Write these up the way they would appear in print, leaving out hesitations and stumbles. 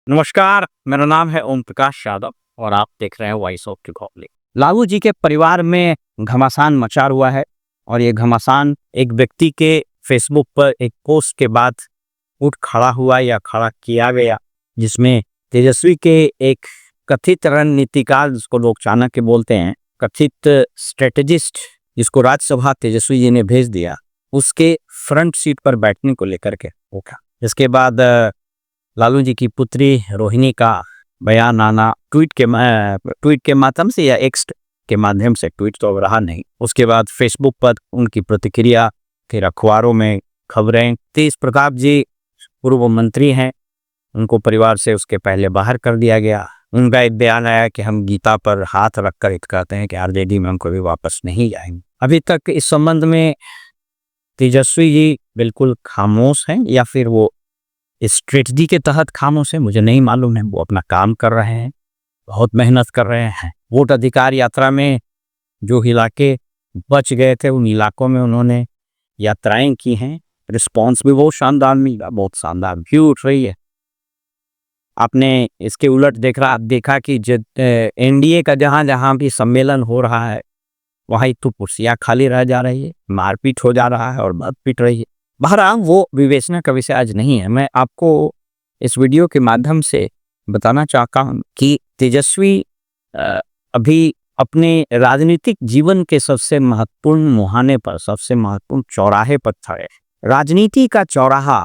नमस्कार, मेरा नाम है ओम प्रकाश यादव और आप देख रहे हैं voice of Republic. Lalu ji के परिवार में घमासान मचा हुआ है और ये घमासान एक व्यक्ति के फेसबुक पर एक पोस्ट के बाद उठ खड़ा हुआ या खड़ा किया गया, जिसमें तेजस्वी के एक कथित रणनीतिकार, जिसको लोग चाणक्य बोलते हैं, कथित स्ट्रेटेजिस्ट, जिसको राज्यसभा तेजस्वी जी ने भेज दिया, उसके फ्रंट सीट पर बैठने को लेकर के उठा। इसके बाद लालू जी की पुत्री रोहिणी का बयान आना ट्वीट के माध्यम से या एक्स के माध्यम से, ट्वीट तो अब रहा नहीं। उसके बाद फेसबुक पर उनकी प्रतिक्रिया, फिर अखबारों में खबरें। तेज प्रताप जी पूर्व मंत्री हैं, उनको परिवार से उसके पहले बाहर कर दिया गया। उनका एक बयान आया कि हम गीता पर हाथ रखकर कहते हैं कि आरजेडी में हम कभी वापस नहीं जाएंगे। अभी तक इस संबंध में तेजस्वी जी बिल्कुल खामोश हैं, या फिर वो स्ट्रेटजी के तहत खामोश है, मुझे नहीं मालूम है। वो अपना काम कर रहे हैं, बहुत मेहनत कर रहे हैं। वोट अधिकार यात्रा में जो इलाके बच गए थे, उन इलाकों में उन्होंने यात्राएं की हैं। रिस्पांस भी बहुत शानदार मिला, बहुत शानदार व्यू उठ रही है। आपने इसके उलट देखा कि एनडीए का जहां जहां भी सम्मेलन हो रहा है, वहां तो कुर्सियां खाली रह जा रही है, मारपीट हो जा रहा है और बात पीट रही है। बहरहाल वो विवेचना का विषय आज नहीं है। मैं आपको इस वीडियो के माध्यम से बताना चाहता हूं कि तेजस्वी अभी अपने राजनीतिक जीवन के सबसे महत्वपूर्ण मुहाने पर, सबसे महत्वपूर्ण चौराहे पर खड़े। राजनीति का चौराहा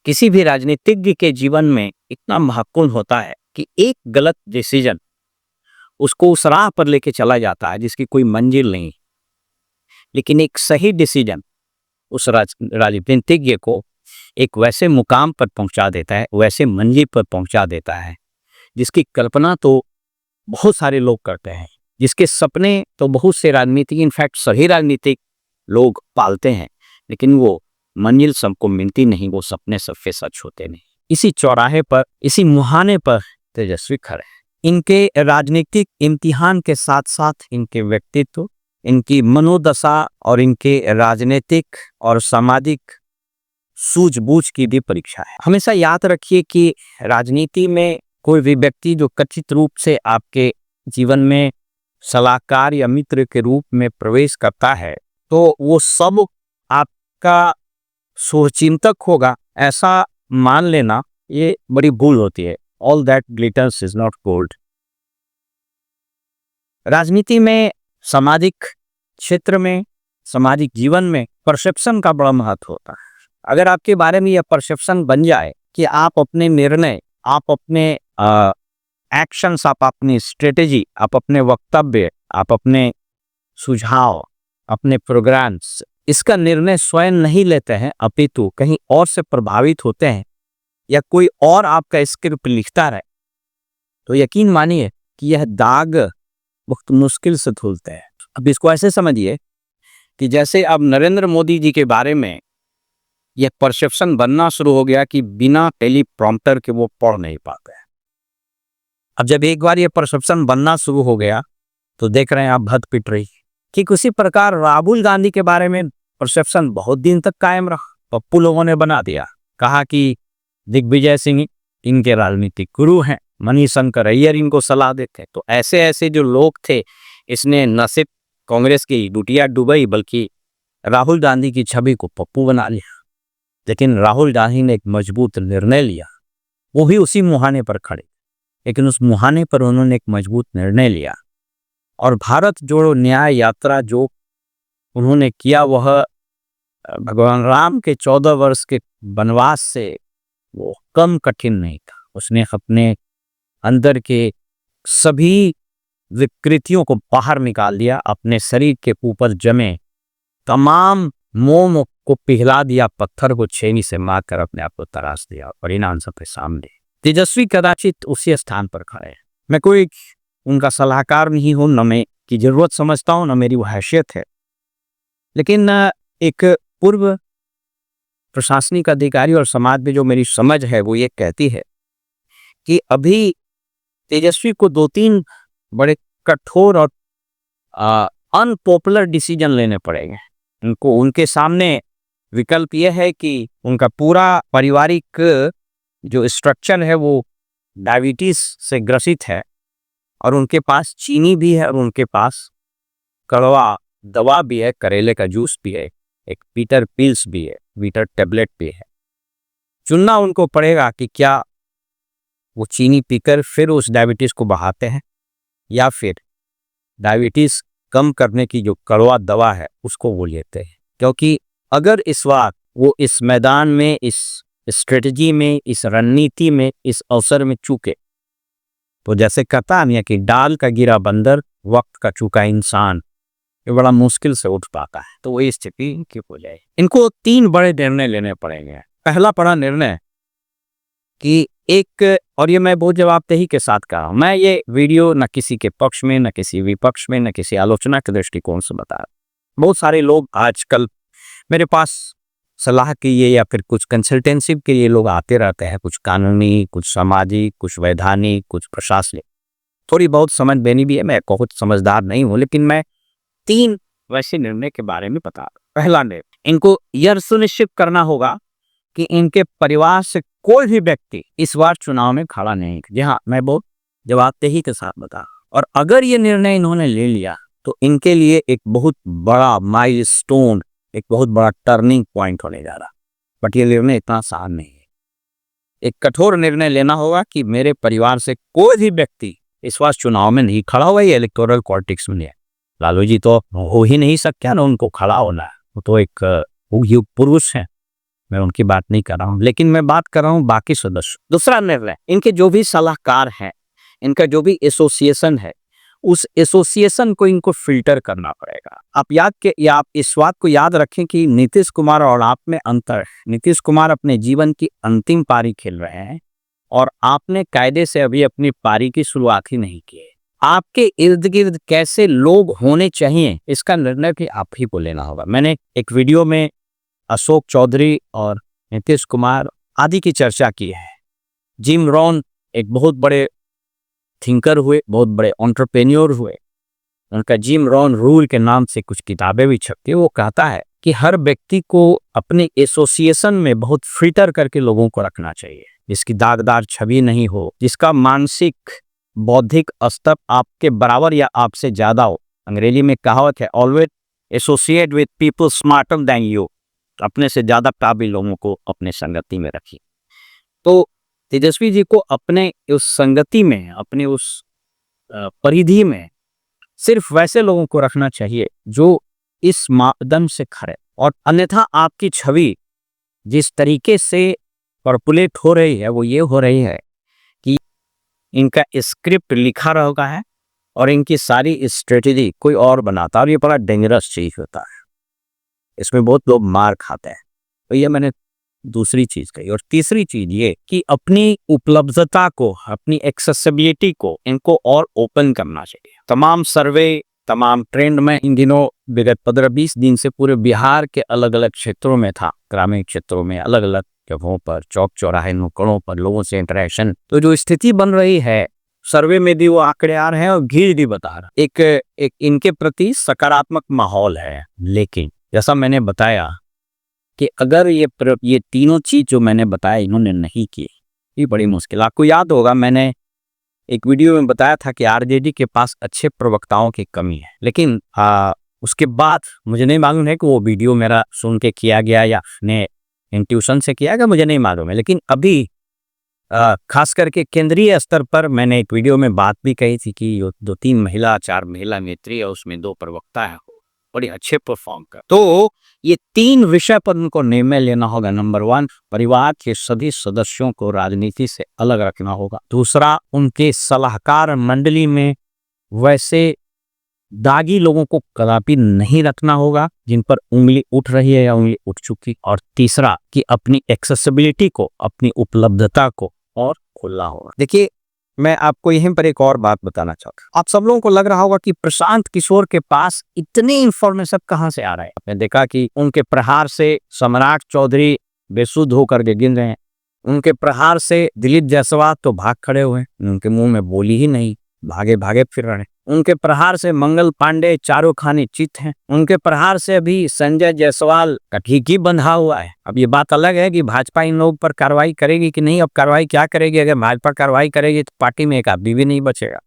किसी भी राजनीतिज्ञ के जीवन में इतना महत्वपूर्ण होता है कि एक गलत डिसीजन उसको उस राह पर लेके चला जाता है जिसकी कोई मंजिल नहीं, लेकिन एक सही डिसीजन उस राजनीतिज्ञ को एक वैसे मुकाम पर पहुंचा देता है, वैसे मंजिल पर पहुंचा देता है जिसकी कल्पना तो बहुत सारे लोग करते हैं, जिसके सपने तो बहुत से राजनीतिक, इनफैक्ट सही राजनीतिक लोग पालते हैं, लेकिन वो मंजिल सबको मिलती नहीं, वो सपने सबके सच होते नहीं। इसी चौराहे पर, इसी मुहाने पर तेजस्वी खड़े हैं। इनके राजनीतिक इम्तिहान के साथ साथ इनके व्यक्तित्व, इनकी मनोदशा और इनके राजनीतिक और सामाजिक सूझबूझ की भी परीक्षा है। हमेशा याद रखिए कि राजनीति में कोई भी व्यक्ति जो कथित रूप से आपके जीवन में सलाहकार या मित्र के रूप में प्रवेश करता है, तो वो सब आपका शुभचिंतक होगा, ऐसा मान लेना ये बड़ी भूल होती है। All that glitters is not gold. राजनीति में, सामाजिक क्षेत्र में, सामाजिक जीवन में परसेप्शन का बड़ा महत्व होता है। अगर आपके बारे में यह परसेप्शन बन जाए कि आप अपने निर्णय, आप अपने एक्शंस, आप अपनी स्ट्रेटेजी, आप अपने वक्तव्य, आप अपने सुझाव, अपने प्रोग्राम्स, इसका निर्णय स्वयं नहीं लेते हैं, अपितु कहीं और से प्रभावित होते हैं, या कोई और आपका स्क्रिप्ट लिखता रहे, तो यकीन मानिए कि यह दाग बहुत मुश्किल से धुलते हैं। अब इसको ऐसे समझिए कि जैसे अब नरेंद्र मोदी जी के बारे में यह परसेप्शन बनना शुरू हो गया कि बिना टेलीप्रॉम्प्टर के वो पढ़ नहीं पाते हैं। अब जब एक बार ये परसेप्शन बनना शुरू हो गया तो देख रहे हैं आप भद पिट रही। ठीक उसी प्रकार राहुल गांधी के बारे में परसेप्शन बहुत दिन तक कायम रहा। पप्पू लोगों ने बना दिया, कहा कि दिग्विजय सिंह इनके राजनीतिक गुरु हैं, मणिशंकर अय्यर इनको सलाह देते हैं। तो ऐसे ऐसे जो लोग थे, इसने न सिर्फ कांग्रेस की लुटिया डुबई बल्कि राहुल गांधी की छवि को पप्पू बना लिया। लेकिन राहुल गांधी ने एक मजबूत निर्णय लिया, वो भी उसी मुहाने पर खड़े, लेकिन उस मुहाने पर उन्होंने एक मजबूत निर्णय लिया और भारत जोड़ो न्याय यात्रा जो उन्होंने किया, वह भगवान राम के 14 वर्ष के वनवास से वो कम कठिन नहीं था। उसने अपने अंदर के सभी विकृतियों को बाहर निकाल दिया, अपने शरीर के ऊपर जमे तमाम मोम को पिघला दिया, पत्थर को छेनी से मारकर अपने आप को तराश दिया, परिणाम सबके सामने। तेजस्वी कदाचित उसी स्थान पर खड़े हैं। मैं कोई उनका सलाहकार नहीं हूं, न मैं की जरूरत समझता हूं, न मेरी वो हैसियत है, लेकिन एक पूर्व प्रशासनिक अधिकारी और समाज में जो मेरी समझ है वो ये कहती है कि अभी तेजस्वी को 2-3 बड़े कठोर और अनपॉपुलर डिसीजन लेने पड़ेंगे। उनको, उनके सामने विकल्प यह है कि उनका पूरा पारिवारिक जो स्ट्रक्चर है वो डायबिटीज से ग्रसित है और उनके पास चीनी भी है और उनके पास कड़वा दवा भी है, करेले का जूस भी है, एक बीटर पिल्स भी है, बीटर टेबलेट भी है। चुनना उनको पड़ेगा कि क्या वो चीनी पीकर फिर उस डायबिटीज को बढ़ाते हैं या फिर डायबिटीज कम करने की जो कड़वा दवा है उसको वो लेते हैं। क्योंकि अगर इस बार वो इस मैदान में, इस स्ट्रेटजी में, इस रणनीति में, इस अवसर में चूके तो जैसे कहता है कि डाल का गिरा बंदर, वक्त का चूका इंसान, ये बड़ा मुश्किल से उठ पाता है। तो वही स्थिति इनकी हो जाए। इनको 3 बड़े निर्णय लेने पड़ेंगे। पहला बड़ा निर्णय कि एक, और ये मैं बहुत जवाबदेही के साथ कर रहा हूं, मैं ये वीडियो न किसी के पक्ष में, न किसी विपक्ष में, न किसी आलोचना के दृष्टिकोण से बता रहा। बहुत सारे लोग आजकल मेरे पास सलाह के लिए या फिर कुछ कंसल्टेंसी के लिए लोग आते रहते हैं, कुछ कानूनी, कुछ सामाजिक, कुछ वैधानिक, कुछ प्रशासनिक, थोड़ी बहुत समझ देनी भी है। मैं बहुत समझदार नहीं हूं, लेकिन मैं 3 वैसे निर्णय के बारे में बता रहा हूं। पहला निर्णय, इनको यह सुनिश्चित करना होगा कि इनके परिवार से कोई भी व्यक्ति इस बार चुनाव में खड़ा नहीं। जी हाँ, मैं बहुत जवाबदेही के साथ बता। और अगर ये निर्णय इन्होंने ले लिया तो इनके लिए एक बहुत बड़ा माइलस्टोन, एक बहुत बड़ा टर्निंग पॉइंट होने जा रहा। बट ये निर्णय इतना आसान नहीं है। एक कठोर निर्णय लेना होगा कि मेरे परिवार से कोई भी व्यक्ति इस बार चुनाव में नहीं खड़ा हुआ। ये इलेक्टोरल पॉलिटिक्स में नहीं है। लालू जी तो हो ही नहीं सकता ना उनको खड़ा होना है, वो तो एक युग पुरुष हैं। मैं उनकी बात नहीं कर रहा हूँ, लेकिन मैं बात कर रहा हूँ बाकी सदस्य। दूसरा निर्णय, इनके जो भी सलाहकार हैं, इनका जो भी एसोसिएशन है, उस एसोसिएशन को इनको फिल्टर करना पड़ेगा। आप इस बात को याद रखें कि नीतीश कुमार और आप में अंतर है। नीतीश कुमार अपने जीवन की अंतिम पारी खेल रहे हैं और आपने कायदे से अभी अपनी पारी की शुरुआत ही नहीं की है। आपके इर्द गिर्द कैसे लोग होने चाहिए, इसका निर्णय भी आप ही को लेना होगा। मैंने एक वीडियो में अशोक चौधरी और नीतीश कुमार आदि की चर्चा की है। जिम रॉन एक बहुत बड़े थिंकर हुए, बहुत बड़े एंटरप्रेन्योर हुए। उनका जिम रॉन रूल के नाम से कुछ किताबें भी छपती है। वो कहता है कि हर व्यक्ति को अपने एसोसिएशन में बहुत फिल्टर करके लोगों को रखना चाहिए, जिसकी दागदार छवि नहीं हो, जिसका मानसिक बौद्धिक स्तर आपके बराबर या आपसे ज्यादा हो। अंग्रेजी में कहावत है, always associate with people smarter than you. अपने से ज्यादा काबिल लोगों को अपने संगति में रखिए। तो तेजस्वी जी को अपने उस संगति में, अपने उस परिधि में सिर्फ वैसे लोगों को रखना चाहिए जो इस मापदंड से खरे। और अन्यथा आपकी छवि जिस तरीके से पर्पुलेट हो रही है वो ये हो रही है कि इनका स्क्रिप्ट लिखा रहता है और इनकी सारी स्ट्रेटेजी कोई और बनाता है। और ये बड़ा डेंजरस चीज होता है, इसमें बहुत लोग मार खाते हैं। तो ये मैंने दूसरी चीज कही। और तीसरी चीज ये कि अपनी उपलब्धता को, अपनी एक्सेसिबिलिटी को इनको और ओपन करना चाहिए। तमाम सर्वे, तमाम ट्रेंड में इन दिनों विगत 15-20 दिन से पूरे बिहार के अलग अलग क्षेत्रों में था, ग्रामीण क्षेत्रों में, अलग अलग जगहों पर, चौक चौराहे, नुक्कड़ों पर लोगों से इंटरेक्शन। तो जो स्थिति बन रही है, सर्वे में भी वो आंकड़े आ रहे हैं और भीड़ भी बता रहा है। एक इनके प्रति सकारात्मक माहौल है। लेकिन जैसा मैंने बताया कि अगर ये तीनों चीज जो मैंने बताया इन्होंने नहीं की, ये बड़ी मुश्किल। आपको याद होगा मैंने एक वीडियो में बताया था कि आरजेडी के पास अच्छे प्रवक्ताओं की कमी है। लेकिन उसके बाद मुझे नहीं मालूम है कि वो वीडियो मेरा सुन के किया गया या अपने इंट्यूशन से किया गया, मुझे नहीं मालूम है। लेकिन अभी खास करके केंद्रीय स्तर पर मैंने एक वीडियो में बात भी कही थी कि 2-3 महिला, 4 महिला नेत्री है, उसमें 2 प्रवक्ता है, बड़े अच्छे परफॉर्म कर। तो ये 3 विषय पर उनको निर्णय लेना होगा। नंबर 1, परिवार के सभी सदस्यों को राजनीति से अलग रखना होगा। दूसरा, उनके सलाहकार मंडली में वैसे दागी लोगों को कदापि नहीं रखना होगा जिन पर उंगली उठ रही है या उंगली उठ चुकी। और तीसरा कि अपनी एक्सेसिबिलिटी को, अपनी उपलब्धता को और खुला होगा। देखिए, मैं आपको यहीं पर एक और बात बताना चाहता हूँ। आप सब लोगों को लग रहा होगा कि प्रशांत किशोर के पास इतनी इंफॉर्मेशन कहाँ से आ रहा है। आपने देखा कि उनके प्रहार से सम्राट चौधरी बेसुध होकर के गिर रहे हैं, उनके प्रहार से दिलीप जायसवाल तो भाग खड़े हुए हैं, उनके मुंह में बोली ही नहीं, भागे भागे फिर रहे हैं। उनके प्रहार से मंगल पांडे चारों खाने चित हैं। उनके प्रहार से अभी संजय जायसवाल का ठीक ही बंधा हुआ है। अब ये बात अलग है कि भाजपा इन लोगों पर कार्रवाई करेगी कि नहीं। अब कार्रवाई क्या करेगी? अगर भाजपा कार्रवाई करेगी तो पार्टी में एक आदमी भी नहीं बचेगा,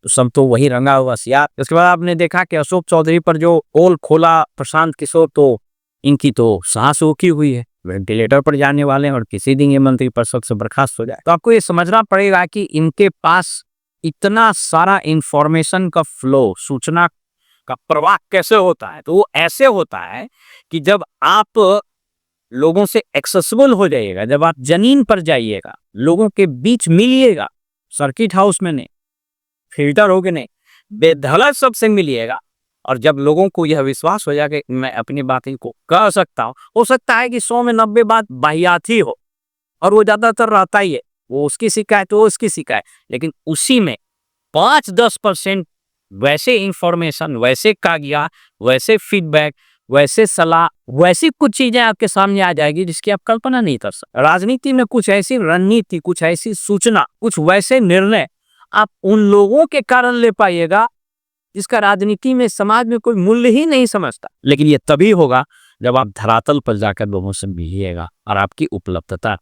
तो सब तो वही रंगा हुआ सियार। उसके बाद आपने देखा कि अशोक चौधरी पर जो पोल खोला प्रशांत किशोर, तो इनकी तो सांस रोकी हुई है, वेंटिलेटर पर जाने वाले हैं और किसी दिन ये मंत्रिपरिषद से बर्खास्त हो जाए। तो आपको ये समझना पड़ेगा कि इनके पास इतना सारा इंफॉर्मेशन का फ्लो, सूचना का प्रवाह कैसे होता है। तो वो ऐसे होता है कि जब आप लोगों से एक्सेसिबल हो जाइएगा, जब आप जमीन पर जाइएगा, लोगों के बीच मिलिएगा, सर्किट हाउस में नहीं, फिल्टर होके नहीं, बेधड़क सबसे मिलिएगा, और जब लोगों को यह विश्वास हो जाए कि मैं अपनी बात को कह सकता हूँ, हो सकता है कि 100 में 90 बात वाहियात ही हो, और वो ज्यादातर रहता ही है, वो उसकी शिकायत, वो उसकी शिकायत, लेकिन उसी में 5-10% वैसे इंफॉर्मेशन, वैसे कागजात, वैसे फीडबैक, वैसे सलाह, वैसी कुछ चीजें आपके सामने आ जाएगी जिसकी आप कल्पना नहीं कर सकते। राजनीति में कुछ ऐसी रणनीति, कुछ ऐसी सूचना, कुछ वैसे निर्णय आप उन लोगों के कारण ले पाइएगा जिसका राजनीति में, समाज में कोई मूल्य ही नहीं समझता। लेकिन ये तभी होगा जब आप धरातल पर जाकर लोगों से मिलिएगा और आपकी उपलब्धता।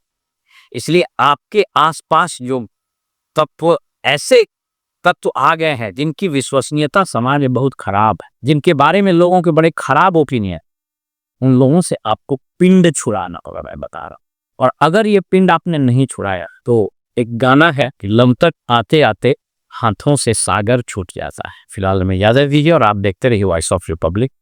इसलिए आपके आसपास जो तत्व, ऐसे तत्व आ गए हैं जिनकी विश्वसनीयता समाज में बहुत खराब है, जिनके बारे में लोगों के बड़े खराब ओपिनियन, उन लोगों से आपको पिंड छुड़ाना होगा, मैं बता रहा हूं। और अगर ये पिंड आपने नहीं छुड़ाया तो एक गाना है कि लम तक आते आते हाथों से सागर छूट जाता है। फिलहाल में याद रखिए और आप देखते रहिए वॉइस ऑफ रिपब्लिक।